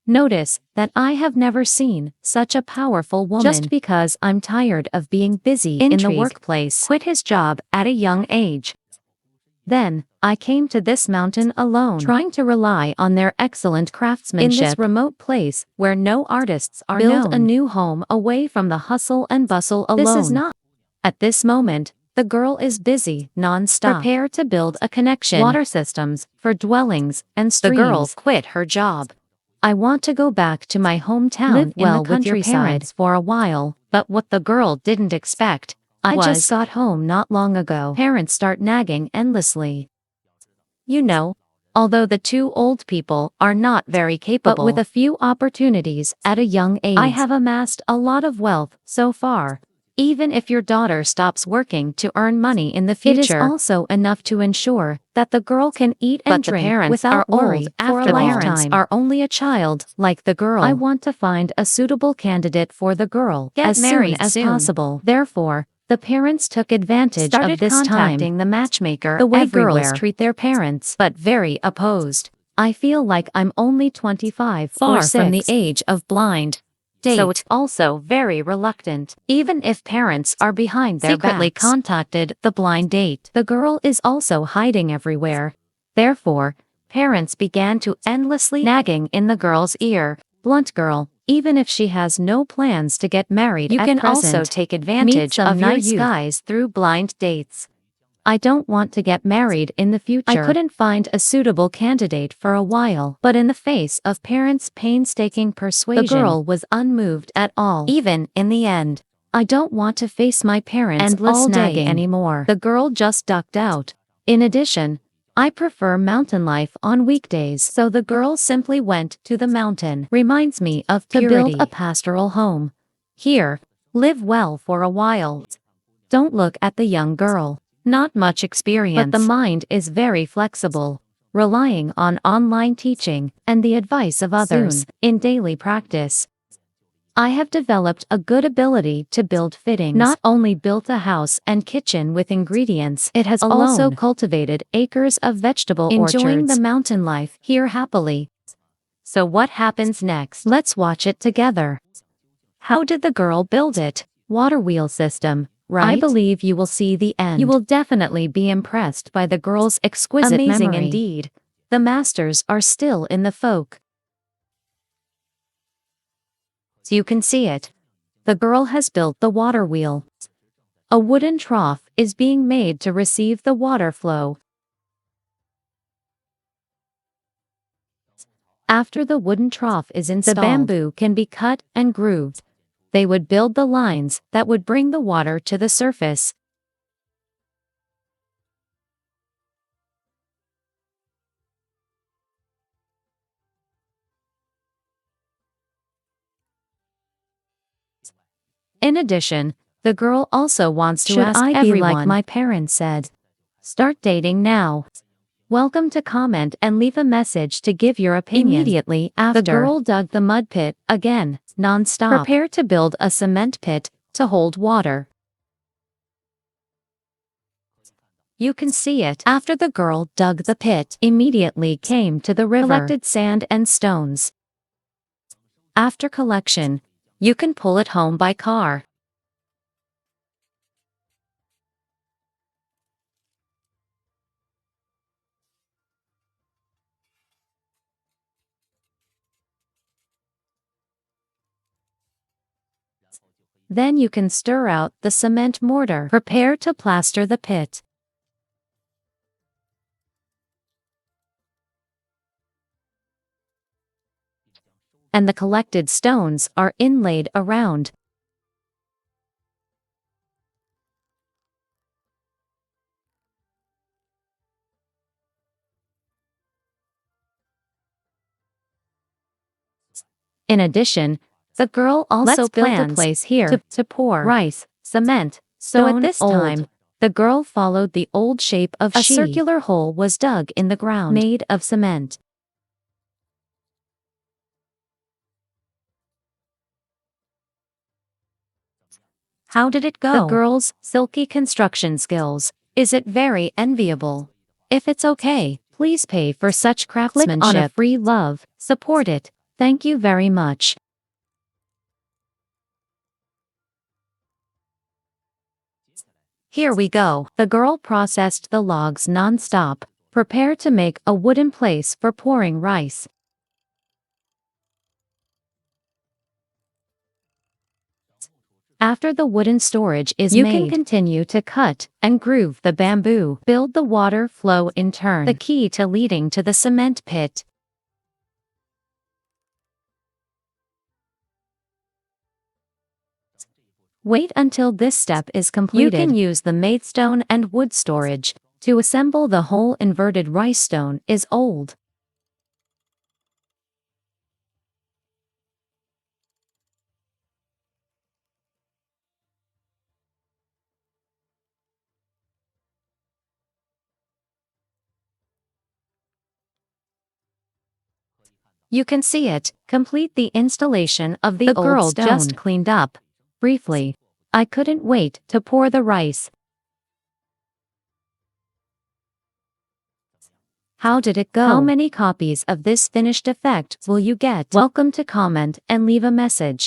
Notice that I have never seen such a powerful woman. Just because I'm tired of being busy in the workplace, quit his job at a young age. Then, I came to this mountain alone, trying to rely on their excellent craftsmanship. In this remote place, where no artists are known, build a new home away from the hustle and bustle alone. This is not. At this moment, the girl is busy, non-stop. Prepare to build a connection, water systems, for dwellings, and streams. The girl quit her job. I want to go back to my hometown, live well with your parents for a while, but what the girl didn't expect, I just got home not long ago. Parents start nagging endlessly. You know, although the two old people are not very capable, but with a few opportunities at a young age, I have amassed a lot of wealth so far. Even if your daughter stops working to earn money in the future, it is also enough to ensure that the girl can eat and drink without worry for a lifetime. Parents are only a child, like the girl. I want to find a suitable candidate for the girl as soon as possible. Therefore, the parents took advantage of this time, contacting the matchmaker the way everywhere. Girls treat their parents, but very opposed. I feel like I'm only 25, far from the age of blind. So it's also very reluctant. Even if parents are behind their secretly backs. Contacted the blind date. The girl is also hiding everywhere. Therefore, parents began to endlessly nagging in the girl's ear. Blunt girl, even if she has no plans to get married you can present, also take advantage of nice guys through blind dates. I don't want to get married in the future. I couldn't find a suitable candidate for a while, but in the face of parents' painstaking persuasion, the girl was unmoved at all. Even in the end, I don't want to face my parents endless all day anymore. The girl just ducked out. In addition, I prefer mountain life on weekdays, so the girl simply went to the mountain. Reminds me of purity. To build a pastoral home. Here, live well for a while. Don't look at the young girl. Not much experience, but the mind is very flexible, relying on online teaching and the advice of others. Soon, in daily practice, I have developed a good ability to build fittings. Not only built a house and kitchen with ingredients, it has also cultivated acres of vegetable orchards, enjoying the mountain life here happily. So what happens next? Let's watch it together. How did the girl build it? Water wheel system. Right? I believe you will see the end. You will definitely be impressed by the girl's exquisite memory. Amazing indeed. The masters are still in the folk. So you can see it. The girl has built the water wheel. A wooden trough is being made to receive the water flow. After the wooden trough is installed, the bamboo can be cut and grooved. They would build the lines that would bring the water to the surface. In addition, the girl also wants to ask everyone, like my parents said, start dating now. Welcome to comment and leave a message to give your opinion. Immediately after, the girl dug the mud pit again, non-stop. Prepare to build a cement pit to hold water. You can see it. After the girl dug the pit, immediately came to the river, collected sand and stones. After collection, you can pull it home by car. Then you can stir out the cement mortar. Prepare to plaster the pit. And the collected stones are inlaid around. In addition, the girl also plans a place here to pour rice, cement, so at this time, the girl followed the old shape of a circular hole was dug in the ground, made of cement. How did it go? The girl's silky construction skills. Is it very enviable? If it's okay, please pay for such craftsmanship. Click on a free love, support it. Thank you very much. Here we go. The girl processed the logs non-stop, prepared to make a wooden place for pouring rice. After the wooden storage is made, you can continue to cut and groove the bamboo. Build the water flow in turn, the key to leading to the cement pit. Wait until this step is completed. You can use the maidstone and wood storage to assemble the whole. Inverted rice stone is old. You can see it. Complete the installation of the old girl stone. Just cleaned up. Briefly, I couldn't wait to pour the rice. How did it go? How many copies of this finished effect will you get? Welcome to comment and leave a message.